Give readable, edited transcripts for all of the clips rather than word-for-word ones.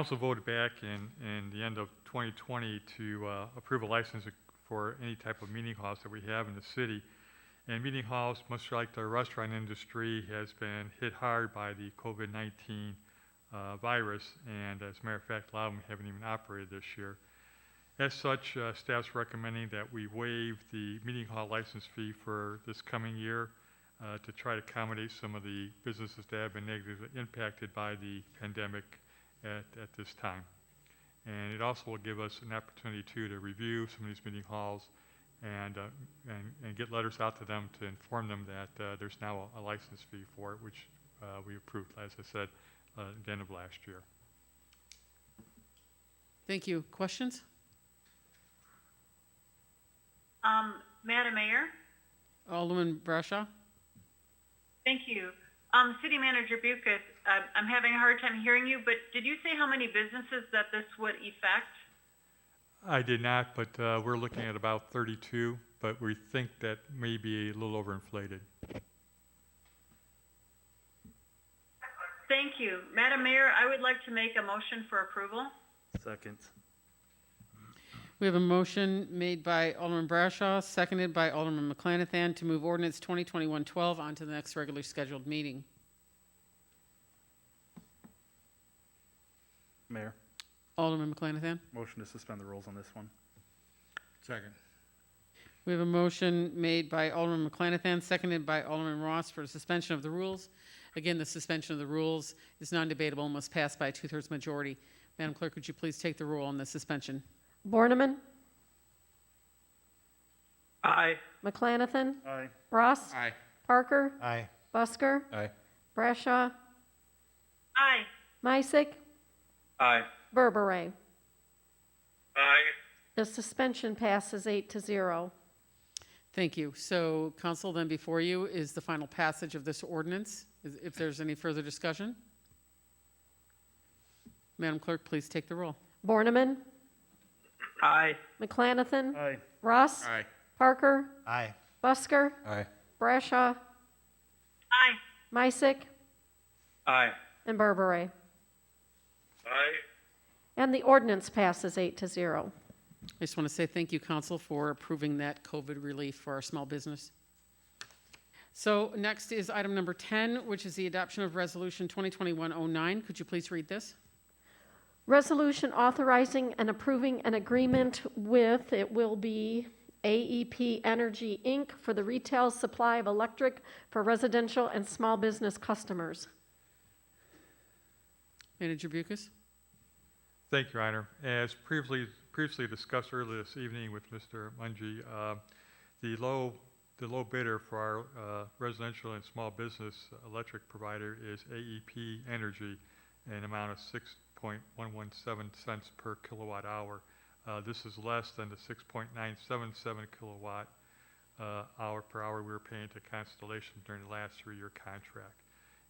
Council voted back in the end of 2020 to approve a license for any type of meeting house that we have in the city. And meeting halls, much like the restaurant industry, has been hit hard by the COVID-19 virus, and as a matter of fact, a lot of them haven't even operated this year. As such, staff's recommending that we waive the meeting hall license fee for this coming year to try to accommodate some of the businesses that have been negatively impacted by the pandemic at this time. And it also will give us an opportunity too to review some of these meeting halls and get letters out to them to inform them that there's now a license fee for it, which we approved, as I said, at the end of last year. Thank you. Questions? Madam Mayor? Alderman Brashaw? Thank you. City Manager Bucas, I'm having a hard time hearing you, but did you say how many businesses that this would affect? I did not, but we're looking at about 32, but we think that may be a little overinflated. Thank you. Madam Mayor, I would like to make a motion for approval. Second. We have a motion made by Alderman Brashaw, seconded by Alderman McClanathan to move ordinance 2021-12 on to the next regularly scheduled meeting. Mayor, Alderman McClanathan? motion to suspend the rules on this one. Second. We have a motion made by Alderman McClanathan, seconded by Alderman Ross for suspension of the rules. Again, the suspension of the rules is non-debatable and must pass by a 2/3 majority. Madam Clerk, would you please take the roll on the suspension? Borneman, Aye. McClanathan, Aye. Ross, Aye. Parker, Aye. Busker, Aye. Brashaw, Aye. Mysick, Aye. Berberay. Aye. The suspension passes 8-0. Thank you. So, Council, then before you is the final passage of this ordinance. If there's any further discussion? Madam Clerk, please take the roll. Borneman, Aye. McClanathan, Aye. Ross, Aye. Parker, Aye. Busker, Aye. Brashaw, Aye. Mysick, Aye. and Berberay. Aye. And the ordinance passes 8-0. I just want to say thank you, Council, for approving that COVID relief for our small business. So next is item number 10, which is the adoption of Resolution 2021-09. Could you please read this? Resolution authorizing and approving an agreement with, it will be AEP Energy, Inc. for the retail supply of electric for residential and small business customers. Manager Bucas? Thank you, Your Honor. As previously discussed earlier this evening with Mr. Mungy, the low bidder for our residential and small business electric provider is AEP Energy, an amount of 6.117 cents per kilowatt hour. This is less than the 6.977 kilowatt hour per hour we were paying to Constellation during the last 3-year contract.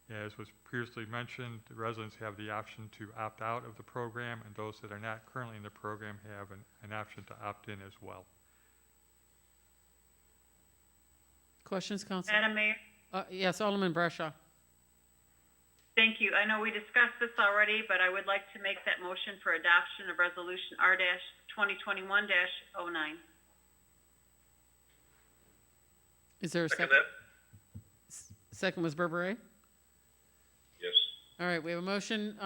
As was previously mentioned, the residents have the option to opt out of the program, and those that are not currently in the program have an option to opt in as well. Questions, Council? Madam Mayor? Yes, Alderman Brashaw. Thank you. I know we discussed this already, but I would like to make that motion for adoption of Resolution R-2021-09. Is there a second? Second was Berberay? Yes. All right, we have a motion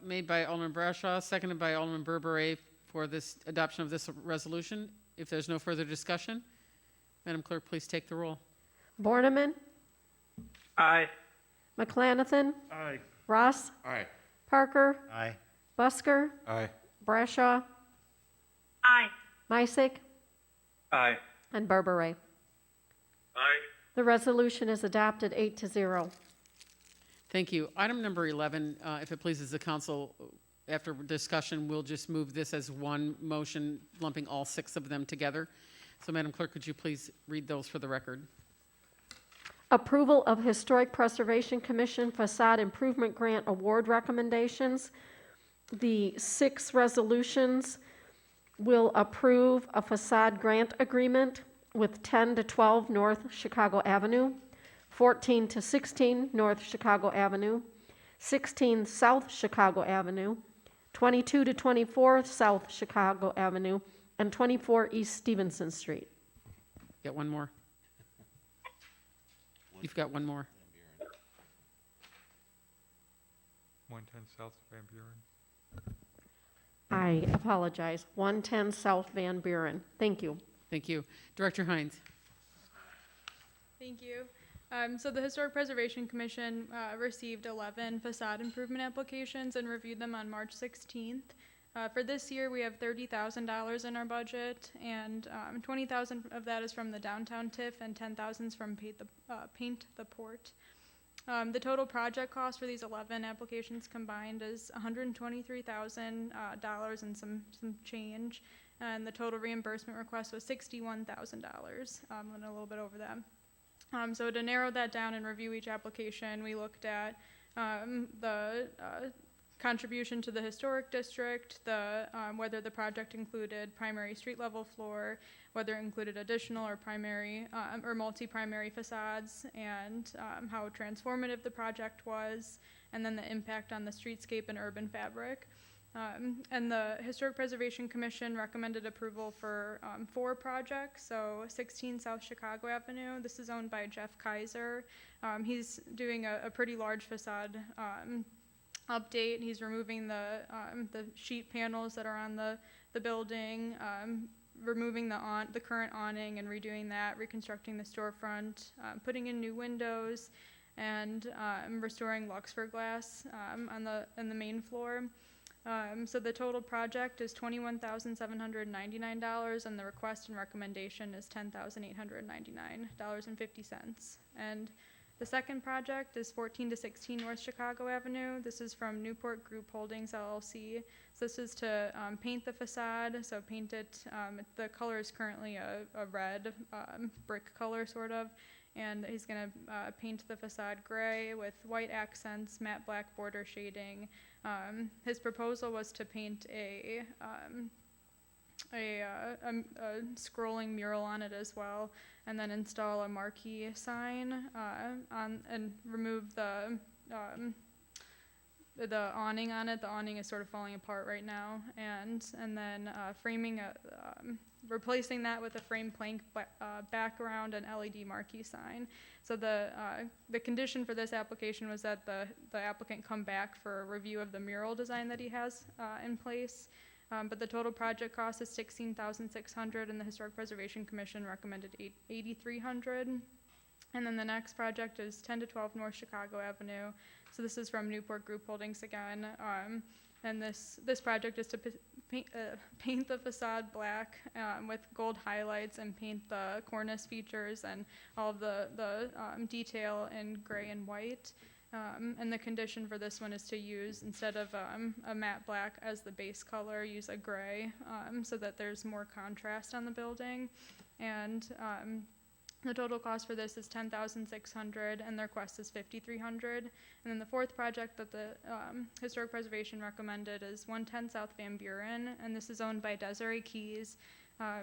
made by Alderman Brashaw, seconded by Alderman Berberay for this adoption of this resolution. If there's no further discussion, Madam Clerk, please take the roll. Borneman, Aye. McClanathan, Aye. Ross, Aye. Parker, Aye. Busker, Aye. Brashaw, Aye. Mysick, Aye. and Berberay. Aye. The resolution is adopted 8-0. Thank you. Item number 11, if it pleases the council, after discussion, we'll just move this as one motion, lumping all 6 of them together. So, Madam Clerk, could you please read those for the record? Approval of Historic Preservation Commission Facade Improvement Grant Award recommendations. The 6 resolutions will approve a facade grant agreement with 10 to 12 North Chicago Avenue, 14 to 16 North Chicago Avenue, 16 South Chicago Avenue, 22 to 24 South Chicago Avenue, and 24 East Stevenson Street. Got one more. You've got one more. 110 South Van Buren. I apologize, 110 South Van Buren. Thank you. Thank you. Director Hines. Thank you. So the Historic Preservation Commission received 11 facade improvement applications and reviewed them on March 16th. For this year, we have $30,000 in our budget, and $20,000 of that is from the downtown TIF, and $10,000 is from Paint the Port. The total project cost for these 11 applications combined is $123,000 and some change, and the total reimbursement request was $61,000. Went a little bit over that. So to narrow that down and review each application, we looked at the contribution to the historic district, whether the project included primary street level floor, whether it included additional or primary or multi-primary facades, and how transformative the project was, and then the impact on the streetscape and urban fabric. And the Historic Preservation Commission recommended approval for 4 projects. So 16 South Chicago Avenue, this is owned by Jeff Kaiser. He's doing a pretty large facade update. He's removing the sheet panels that are on the building, removing the current awning and redoing that, reconstructing the storefront, putting in new windows, and restoring Luxfer glass on the main floor. So the total project is $21,799, and the request and recommendation is $10,899.50. And the second project is 14 to 16 North Chicago Avenue. This is from Newport Group Holdings LLC. So this is to paint the facade. So paint it. The color is currently a red brick color, sort of. And he's going to paint the facade gray with white accents, matte black border shading. His proposal was to paint a scrolling mural on it as well, and then install a marquee sign and remove the awning on it. The awning is sort of falling apart right now, and then replacing that with a frame plank background and LED marquee sign. So the condition for this application was that the applicant come back for a review of the mural design that he has in place. But the total project cost is $16,600, and the Historic Preservation Commission recommended $8,300. And then the next project is 10 to 12 North Chicago Avenue. So this is from Newport Group Holdings again. And this project is to paint the facade black with gold highlights and paint the cornice features and all of the detail in gray and white. And the condition for this one is to use, instead of a matte black as the base color, use a gray so that there's more contrast on the building. And the total cost for this is $10,600, and the request is $5,300. And then the fourth project that the Historic Preservation recommended is 110 South Van Buren, and this is owned by Desiree Keys.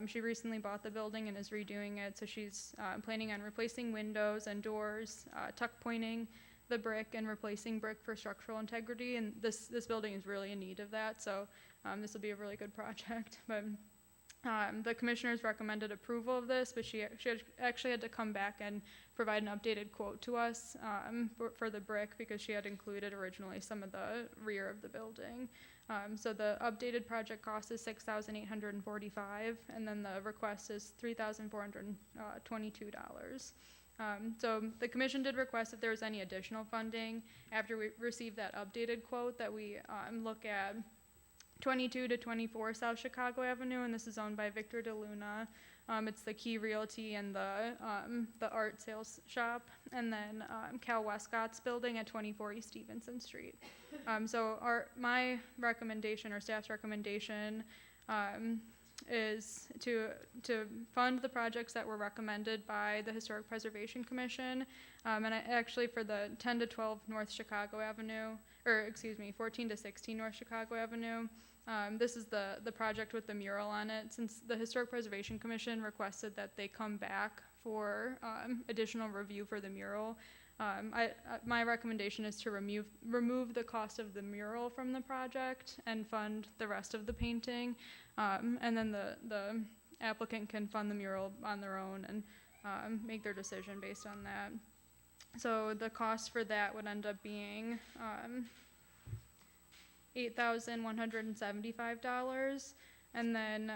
She recently bought the building and is redoing it, so she's planning on replacing windows and doors, tuck pointing the brick and replacing brick for structural integrity, and this building is really in need of that, so this will be a really good project. But the commissioners recommended approval of this, but she actually had to come back and provide an updated quote to us for the brick, because she had included originally some of the rear of the building. So the updated project cost is $6,845, and then the request is $3,422. So the commission did request if there was any additional funding after we received that updated quote, that we look at 22 to 24 South Chicago Avenue, and this is owned by Victor DeLuna. It's the Key Realty and the art sales shop, and then Cal Westcott's building at 24 East Stevenson Street. So my recommendation, or staff's recommendation, is to fund the projects that were recommended by the Historic Preservation Commission, and actually for the 10 to 12 North Chicago Avenue, 14 to 16 North Chicago Avenue. This is the project with the mural on it. Since the Historic Preservation Commission requested that they come back for additional review for the mural, My recommendation is to remove the cost of the mural from the project and fund the rest of the painting. And then the applicant can fund the mural on their own and make their decision based on that. So the cost for that would end up being $8,175. And then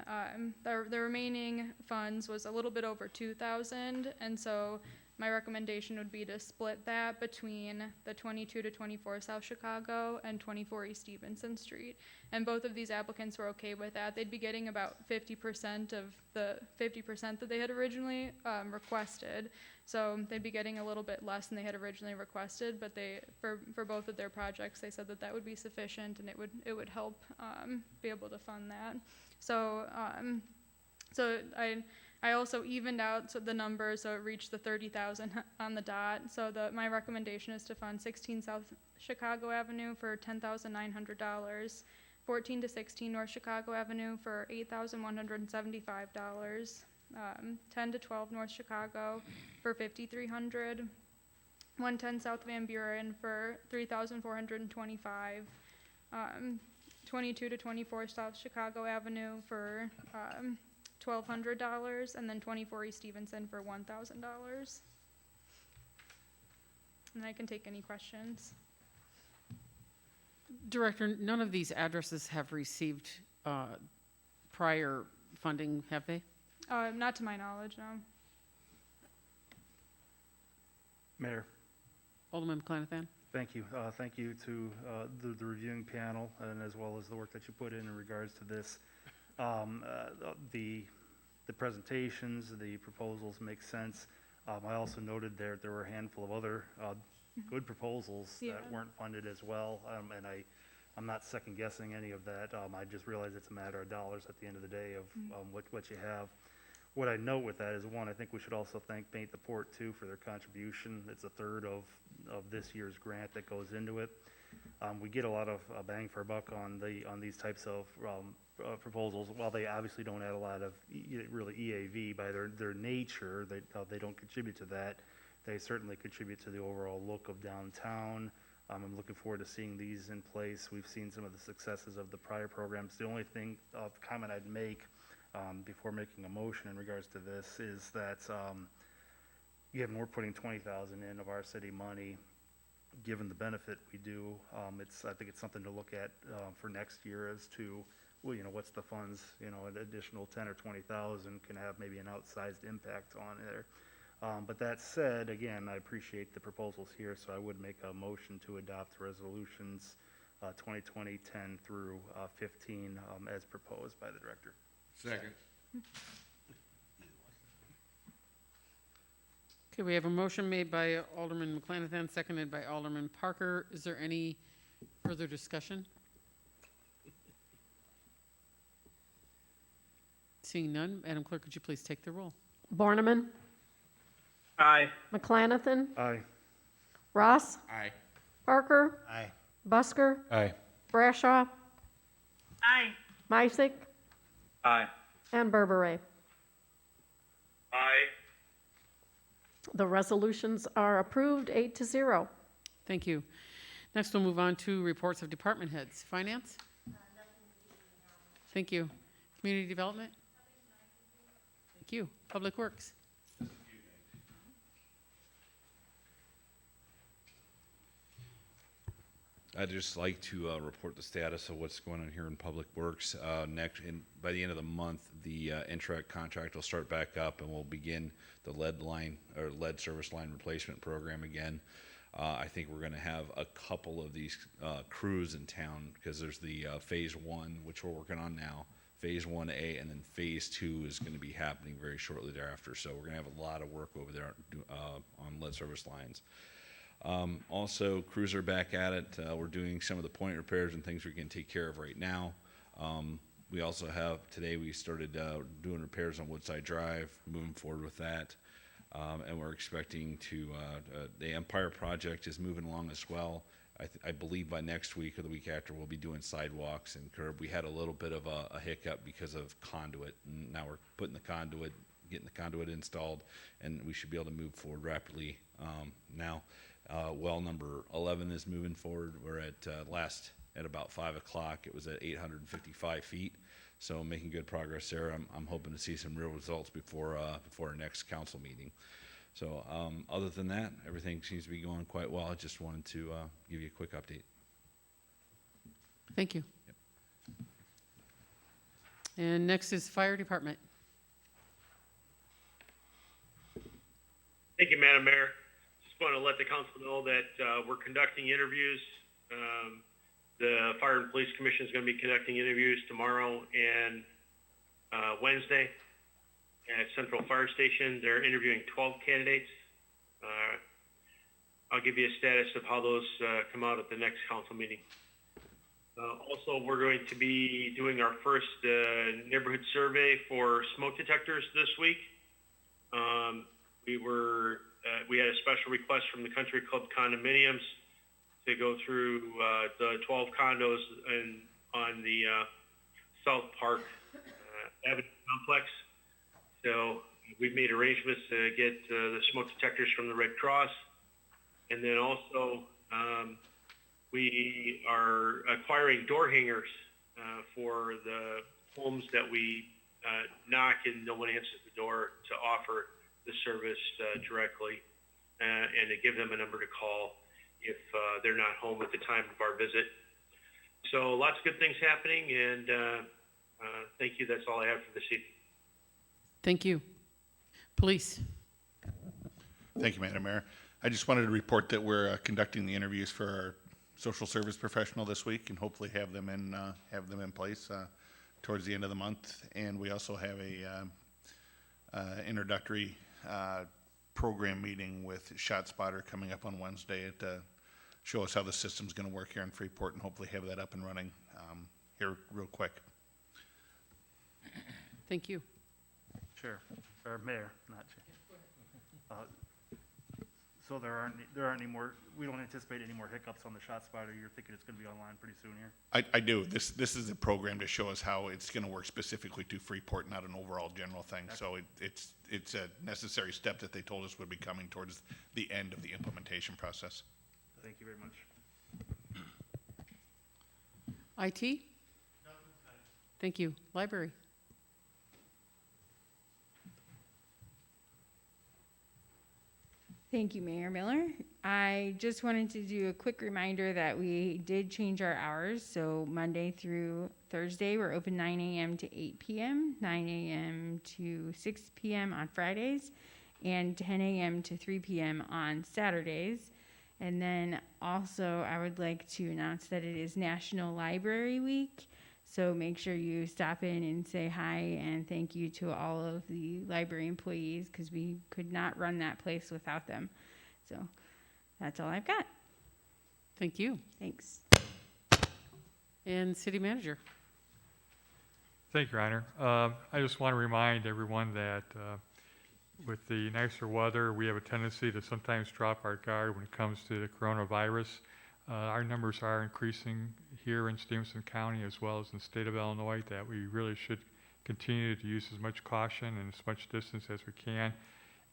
the remaining funds was a little bit over $2,000. And so my recommendation would be to split that between the 22 to 24 South Chicago and 24 East Stevenson Street. And both of these applicants were okay with that. They'd be getting about 50% of the 50% that they had originally requested. So they'd be getting a little bit less than they had originally requested, but for both of their projects, they said that that would be sufficient and it would help be able to fund that. So I also evened out the numbers, so it reached the 30,000 on the dot. So my recommendation is to fund 16 South Chicago Avenue for $10,900, 14 to 16 North Chicago Avenue for $8,175, 10 to 12 North Chicago for $5,300, 110 South Van Buren for $3,425, 22 to 24 South Chicago Avenue for $1,200, and then 24 East Stevenson for $1,000. And I can take any questions. Director, none of these addresses have received prior funding, have they? Not to my knowledge, no. Mayor, Alderman McClanathan? Thank you. Thank you to the reviewing panel and as well as the work that you put in regards to this. The presentations, the proposals make sense. I also noted there were a handful of other good proposals Yeah. that weren't funded as well, and I'm not second guessing any of that. I just realize it's a matter of dollars at the end of the day of what you have. What I note with that is, one, I think we should also thank Paint the Port too for their contribution. It's a third of this year's grant that goes into it. We get a lot of bang for a buck on these types of proposals. While they obviously don't add a lot of really EAV by their nature, they don't contribute to that. They certainly contribute to the overall look of downtown. I'm looking forward to seeing these in place. We've seen some of the successes of the prior programs. The only thing comment I'd make before making a motion in regards to this is that given we're putting $20,000 in of our city money, given the benefit we do, I think it's something to look at for next year as to, well, what's the funds, an additional 10 or 20,000 can have maybe an outsized impact on there. But that said, again, I appreciate the proposals here, so I would make a motion to adopt resolutions 2020-10 through 15 as proposed by the director. Second. Okay, we have a motion made by Alderman McClanathan, seconded by Alderman Parker. Is there any further discussion? Seeing none, Madam Clerk, could you please take the roll? Borneman, aye. McClanathan, Aye. Ross, Aye. Parker, Aye. Busker, Aye. Brashaw, Aye. Misick, Aye. and Berberay. Aye. The resolutions are approved, 8-0. Thank you. Next, we'll move on to reports of department heads. Finance? Thank you. Community development? Thank you. Public Works? I'd just like to report the status of what's going on here in Public Works. By the end of the month, the Intrac contract will start back up, and we'll begin the lead service line replacement program again. I think we're going to have a couple of these crews in town because there's the Phase 1, which we're working on now, Phase 1A, and then Phase 2 is going to be happening very shortly thereafter. So we're going to have a lot of work over there on lead service lines. Also, crews are back at it. We're doing some of the point repairs and things we can take care of right now. We also have, today we started doing repairs on Woodside Drive, moving forward with that. And we're expecting the Empire project is moving along as well. I believe by next week or the week after, we'll be doing sidewalks and curb. We had a little bit of a hiccup because of conduit, and now we're getting the conduit installed, and we should be able to move forward rapidly now. Well number 11 is moving forward. We're at at about 5 o'clock. It was at 855 feet. So making good progress there. I'm hoping to see some real results before our next council meeting. So other than that, everything seems to be going quite well. I just wanted to give you a quick update. Thank you. And next is Fire Department. Thank you, Madam Mayor. Just want to let the council know that we're conducting interviews. The Fire and Police Commission is going to be conducting interviews tomorrow and Wednesday at Central Fire Station. They're interviewing 12 candidates. I'll give you a status of how those come out at the next council meeting. Also, we're going to be doing our first neighborhood survey for smoke detectors this week. We had a special request from the Country Club condominiums to go through the 12 condos on the South Park Avenue complex. So we've made arrangements to get the smoke detectors from the Red Cross. And then also we are acquiring door hangers for the homes that we knock and no one answers the door, to offer the service directly and to give them a number to call if they're not home at the time of our visit. So lots of good things happening, and thank you. That's all I have for this evening. Thank you. Police. Thank you, Madam Mayor. I just wanted to report that we're conducting the interviews for our social service professional this week, and hopefully have them in place towards the end of the month. And we also have a introductory program meeting with ShotSpotter coming up on Wednesday to show us how the system's going to work here in Freeport, and hopefully have that up and running here real quick. Thank you. Chair, or Mayor, not Chair. So there aren't any more, we don't anticipate any more hiccups on the ShotSpotter. You're thinking it's going to be online pretty soon here? I do. This is a program to show us how it's going to work specifically to Freeport, not an overall general thing. So it's a necessary step that they told us would be coming towards the end of the implementation process. Thank you very much. IT? Thank you. Library? Thank you, Mayor Miller. I just wanted to do a quick reminder that we did change our hours. So Monday through Thursday, we're open 9 a.m. to 8 p.m., 9 a.m. to 6 p.m. on Fridays, and 10 a.m. to 3 p.m. on Saturdays. And then also, I would like to announce that it is National Library Week. So make sure you stop in and say hi and thank you to all of the library employees, because we could not run that place without them. So that's all I've got. Thank you. Thanks. And City Manager? Thank you, Your Honor. I just want to remind everyone that with the nicer weather, we have a tendency to sometimes drop our guard when it comes to the coronavirus. Our numbers are increasing here in Stevenson County as well as in the state of Illinois, that we really should continue to use as much caution and as much distance as we can,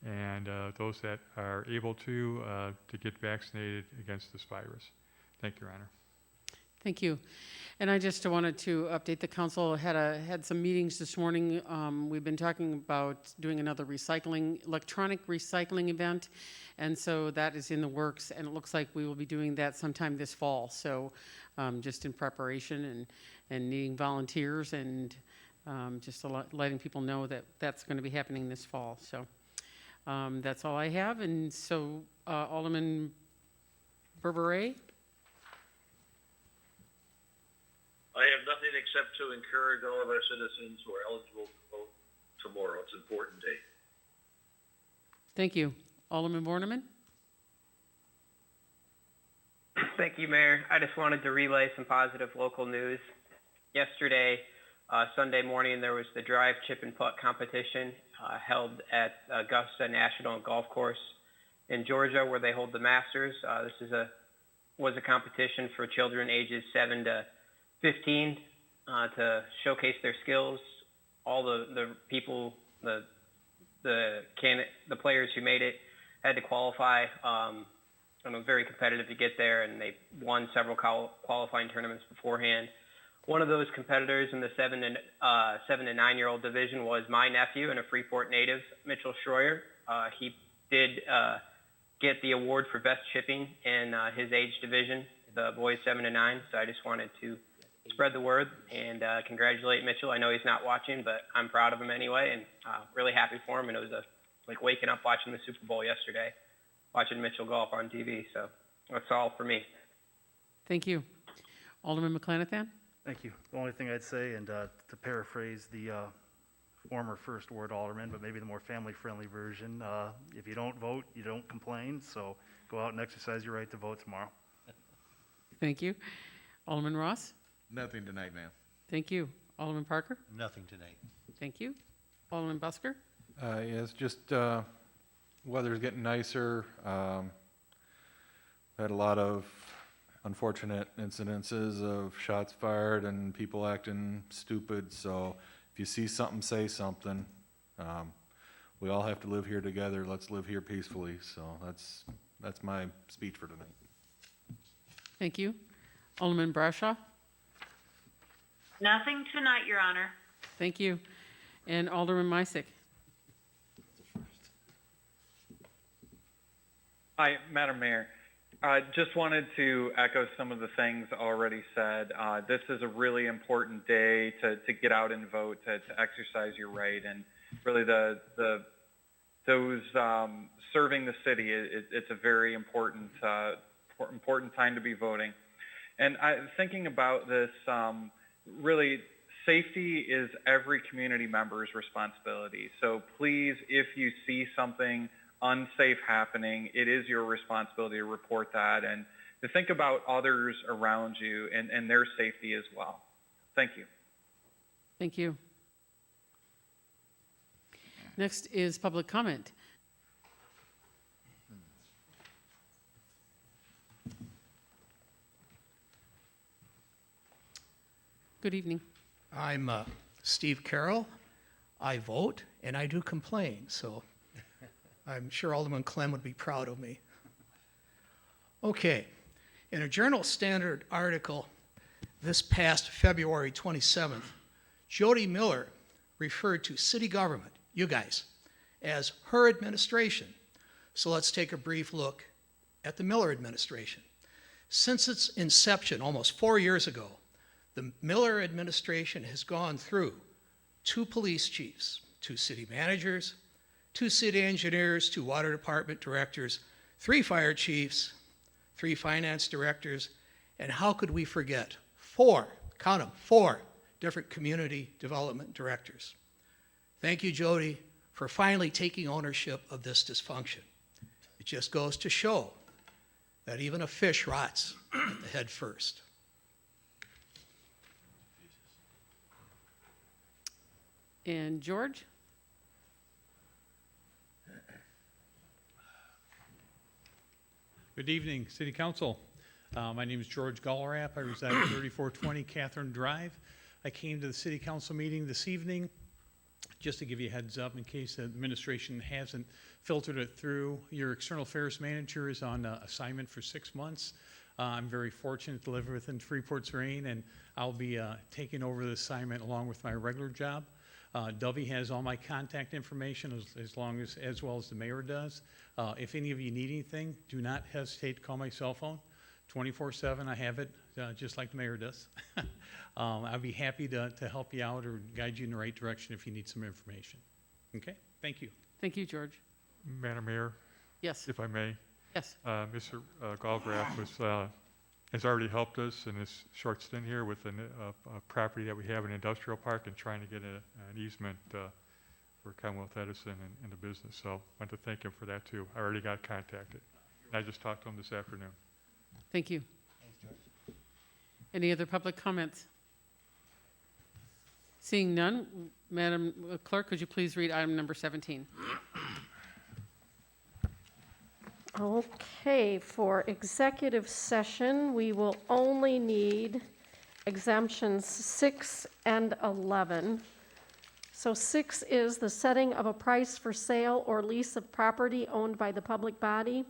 and those that are able to get vaccinated against this virus. Thank you, Your Honor. Thank you. And I just wanted to update the council. Had some meetings this morning. We've been talking about doing another electronic recycling event, and so that is in the works, and it looks like we will be doing that sometime this fall. So just in preparation and needing volunteers, and just letting people know that that's going to be happening this fall. So that's all I have. And so Alderman Berberet. I have nothing except to encourage all of our citizens who are eligible to vote tomorrow. It's an important day. Thank you. Alderman Borneman? Thank you, Mayor. I just wanted to relay some positive local news. Yesterday, Sunday morning, there was the drive, chip, and putt competition held at Augusta National Golf Course in Georgia, where they hold the Masters. This was a competition for children ages 7 to 15 to showcase their skills. All the people, the players who made it had to qualify and it was very competitive to get there, and they won several qualifying tournaments beforehand. One of those competitors in the 7 to 9 year old division was my nephew and a Freeport native, Mitchell Schroyer. He did get the award for best chipping in his age division, the boys 7 to 9. So I just wanted to spread the word and congratulate Mitchell. I know he's not watching, but I'm proud of him anyway, and really happy for him. And it was like waking up watching the Super Bowl yesterday, watching Mitchell golf on TV. So that's all for me. Thank you. Alderman McClanathan? Thank you. The only thing I'd say, and to paraphrase the former first ward alderman, but maybe the more family-friendly version, if you don't vote, you don't complain, so go out and exercise your right to vote tomorrow. Thank you. Alderman Ross? Nothing tonight, ma'am. Thank you. Alderman Parker? Nothing tonight. Thank you. Alderman Busker? Yes, just weather's getting nicer. Had a lot of unfortunate incidences of shots fired and people acting stupid. So if you see something, say something. We all have to live here together. Let's live here peacefully. So that's my speech for tonight. Thank you. Alderman Brashaw? Nothing tonight, Your Honor. Thank you. And Alderman Misick? Hi, Madam Mayor. Just wanted to echo some of the things already said. This is a really important day to get out and vote, to exercise your right, and really those serving the city. It's a very important time to be voting. And thinking about this, really, safety is every community member's responsibility. So please, if you see something unsafe happening, it is your responsibility to report that and to think about others around you and their safety as well. Thank you. Thank you. Next is public comment. Good evening. I'm Steve Carroll. I vote and I do complain, so I'm sure Alderman Clem would be proud of me. Okay, in a Journal Standard article this past February 27th, Jody Miller referred to city government, you guys, as her administration. So let's take a brief look at the Miller administration. Since its inception almost 4 years ago, the Miller administration has gone through 2 police chiefs, 2 city managers, 2 city engineers, 2 water department directors, 3 fire chiefs, 3 finance directors, and how could we forget 4, count them, 4 different community development directors. Thank you, Jody, for finally taking ownership of this dysfunction. It just goes to show that even a fish rots at the head first. And George? Good evening, City Council. My name is George Gallrap. I reside at 3420 Catherine Drive. I came to the City Council meeting this evening just to give you a heads up in case the administration hasn't filtered it through. Your External Affairs Manager is on assignment for 6 months. I'm very fortunate to live within Freeport's reign, and I'll be taking over the assignment along with my regular job. Dovey has all my contact information as well as the mayor does. If any of you need anything, do not hesitate to call my cell phone. 24/7, I have it, just like the mayor does. I'll be happy to help you out or guide you in the right direction if you need some information. Okay, thank you. Thank you, George. Madam Mayor, Yes. if I may, Yes. Mr. Gallgraff has already helped us in this short stint here with a property that we have in industrial park and trying to get an easement for Commonwealth Edison and the business. So I want to thank him for that too. I already got contacted. I just talked to him this afternoon. Thank you. Any other public comments? Seeing none, Madam Clerk, could you please read item number 17? Okay, for executive session, we will only need exemptions 6 and 11. So 6 is the setting of a price for sale or lease of property owned by the public body,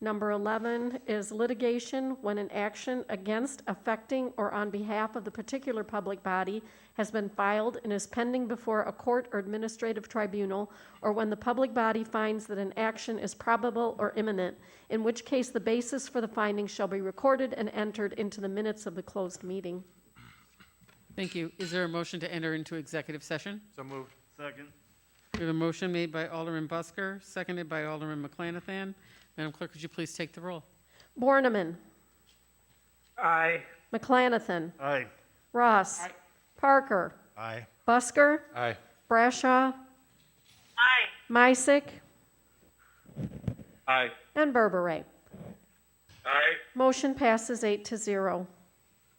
Number 11 is litigation when an action against, affecting, or on behalf of the particular public body has been filed and is pending before a court or administrative tribunal, or when the public body finds that an action is probable or imminent, in which case the basis for the finding shall be recorded and entered into the minutes of the closed meeting. Thank you. Is there a motion to enter into executive session? So moved. Second. We have a motion made by Alderman Busker, seconded by Alderman McClanathan. Madam Clerk, could you please take the roll? Borneman. Aye. McClanathan. Aye. Ross. Parker. Aye. Busker. Aye. Brashaw. Aye. Mysick. Aye. And Berberay. Aye. Motion passes 8-0.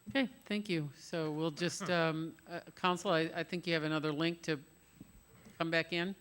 Okay, thank you. So we'll just, Council, I think you have another link to come back in.